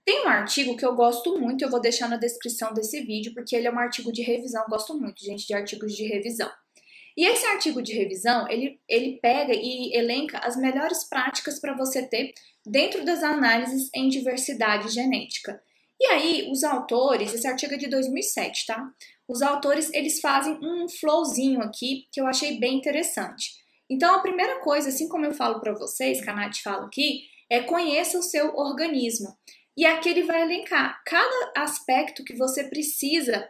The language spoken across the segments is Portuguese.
Tem um artigo que eu gosto muito, eu vou deixar na descrição desse vídeo, porque ele é um artigo de revisão, eu gosto muito, gente, de artigos de revisão. E esse artigo de revisão, ele pega e elenca as melhores práticas para você ter dentro das análises em diversidade genética. E aí, os autores, esse artigo é de 2007, tá? Os autores, eles fazem um flowzinho aqui que eu achei bem interessante. Então, a primeira coisa, assim como eu falo para vocês, que a Nath fala aqui, é conheça o seu organismo. E aqui ele vai elencar cada aspecto que você precisa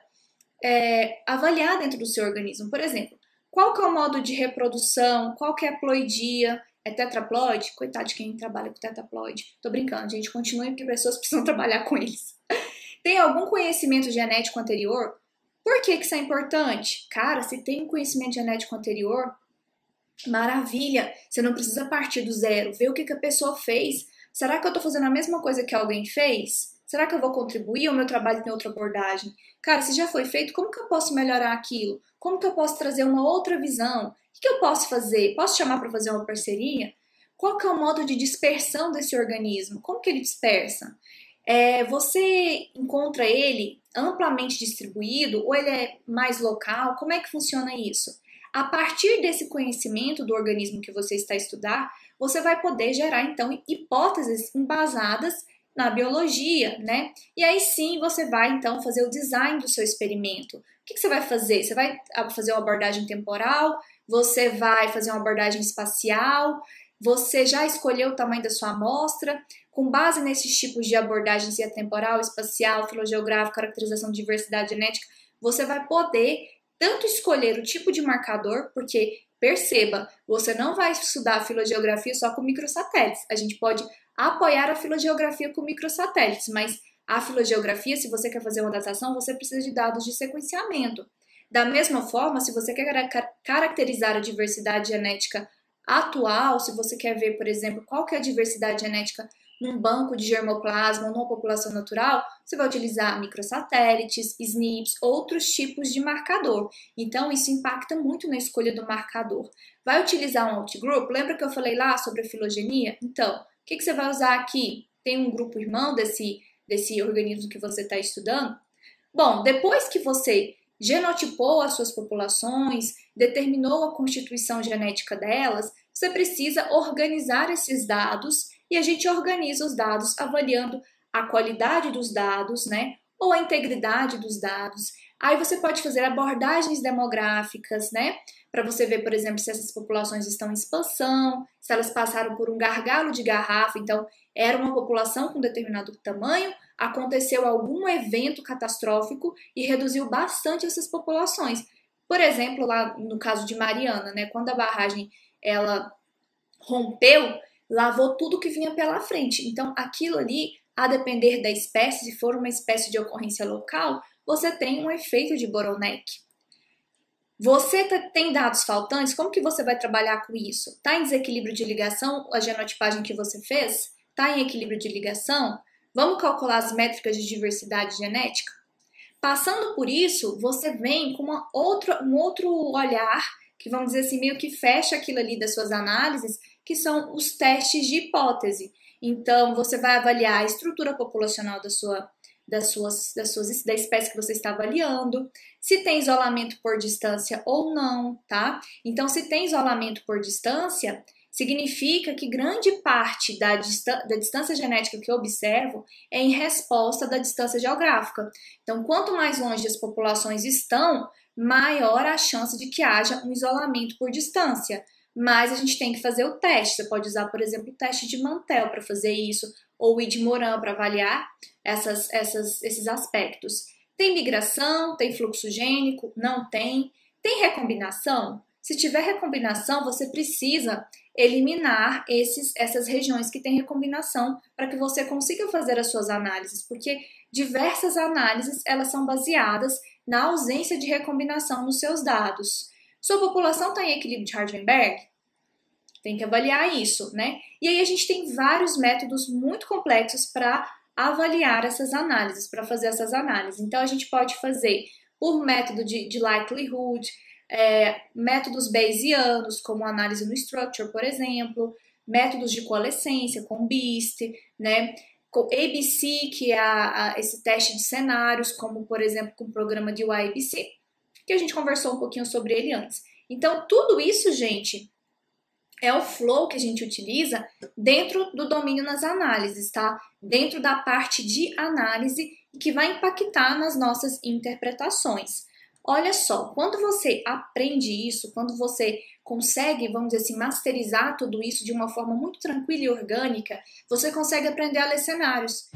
avaliar dentro do seu organismo. Por exemplo, qual que é o modo de reprodução, qual que é a ploidia, é tetraploide? Coitado de quem trabalha com tetraploide. Tô brincando, gente, continue porque pessoas precisam trabalhar com eles. Tem algum conhecimento genético anterior? Por que isso é importante? Cara, se tem um conhecimento genético anterior, maravilha, você não precisa partir do zero, ver o que a pessoa fez. Será que eu tô fazendo a mesma coisa que alguém fez? Será que eu vou contribuir ou meu trabalho tem outra abordagem? Cara, se já foi feito, como que eu posso melhorar aquilo? Como que eu posso trazer uma outra visão? O que eu posso fazer? Posso chamar para fazer uma parceria? Qual que é o modo de dispersão desse organismo? Como que ele dispersa? Você encontra ele amplamente distribuído ou ele é mais local? Como é que funciona isso? A partir desse conhecimento do organismo que você está a estudar, você vai poder gerar, então, hipóteses embasadas na biologia, né? E aí sim você vai, então, fazer o design do seu experimento. O que você vai fazer? Você vai fazer uma abordagem temporal? Você vai fazer uma abordagem espacial? Você já escolheu o tamanho da sua amostra? Com base nesses tipos de abordagens, temporal, espacial, filogeográfico, caracterização de diversidade genética, você vai poder tanto escolher o tipo de marcador, porque perceba, você não vai estudar a filogeografia só com microsatélites. A gente pode apoiar a filogeografia com microsatélites, mas a filogeografia, se você quer fazer uma datação, você precisa de dados de sequenciamento. Da mesma forma, se você quer caracterizar a diversidade genética atual, se você quer ver, por exemplo, qual que é a diversidade genética num banco de germoplasma ou numa população natural, você vai utilizar microsatélites, SNPs, outros tipos de marcador. Então, isso impacta muito na escolha do marcador. Vai utilizar um outgroup? Lembra que eu falei lá sobre a filogenia? Então, o que você vai usar aqui? Tem um grupo irmão desse organismo que você está estudando? Bom, depois que você genotipou as suas populações, determinou a constituição genética delas, você precisa organizar esses dados e a gente organiza os dados avaliando a qualidade dos dados, né? Ou a integridade dos dados. Aí você pode fazer abordagens demográficas, né? Para você ver, por exemplo, se essas populações estão em expansão, se elas passaram por um gargalo de garrafa, então era uma população com determinado tamanho, aconteceu algum evento catastrófico e reduziu bastante essas populações. Por exemplo, lá no caso de Mariana, né, quando a barragem ela rompeu, lavou tudo que vinha pela frente. Então, aquilo ali, a depender da espécie, se for uma espécie de ocorrência local, você tem um efeito de bottleneck. Você tem dados faltantes, como que você vai trabalhar com isso? Está em desequilíbrio de ligação a genotipagem que você fez? Está em equilíbrio de ligação? Vamos calcular as métricas de diversidade genética? Passando por isso, você vem com um outro olhar, que vamos dizer assim, meio que fecha aquilo ali das suas análises, que são os testes de hipótese. Então, você vai avaliar a estrutura populacional da espécie que você está avaliando, se tem isolamento por distância ou não, tá? Então, se tem isolamento por distância, significa que grande parte da distância genética que eu observo é em resposta da distância geográfica. Então, quanto mais longe as populações estão, maior a chance de que haja um isolamento por distância. Mas a gente tem que fazer o teste. Você pode usar, por exemplo, o teste de Mantel para fazer isso, ou o Id-Moran para avaliar esses aspectos. Tem migração? Tem fluxo gênico? Não tem. Tem recombinação? Se tiver recombinação, você precisa eliminar essas regiões que têm recombinação para que você consiga fazer as suas análises, porque diversas análises elas são baseadas na ausência de recombinação nos seus dados. Sua população está em equilíbrio de Hardenberg? Tem que avaliar isso, né? E aí a gente tem vários métodos muito complexos para avaliar essas análises, para fazer essas análises. Então a gente pode fazer por método de likelihood, métodos bayesianos, como análise no structure, por exemplo, métodos de coalescência, com BEAST, né? com ABC, que é esse teste de cenários, como por exemplo com o programa de YABC, que a gente conversou um pouquinho sobre ele antes. Então, tudo isso, gente, é o flow que a gente utiliza dentro do domínio nas análises, tá? Dentro da parte de análise que vai impactar nas nossas interpretações. Olha só, quando você aprende isso, quando você consegue, vamos dizer assim, masterizar tudo isso de uma forma muito tranquila e orgânica, você consegue aprender a ler cenários.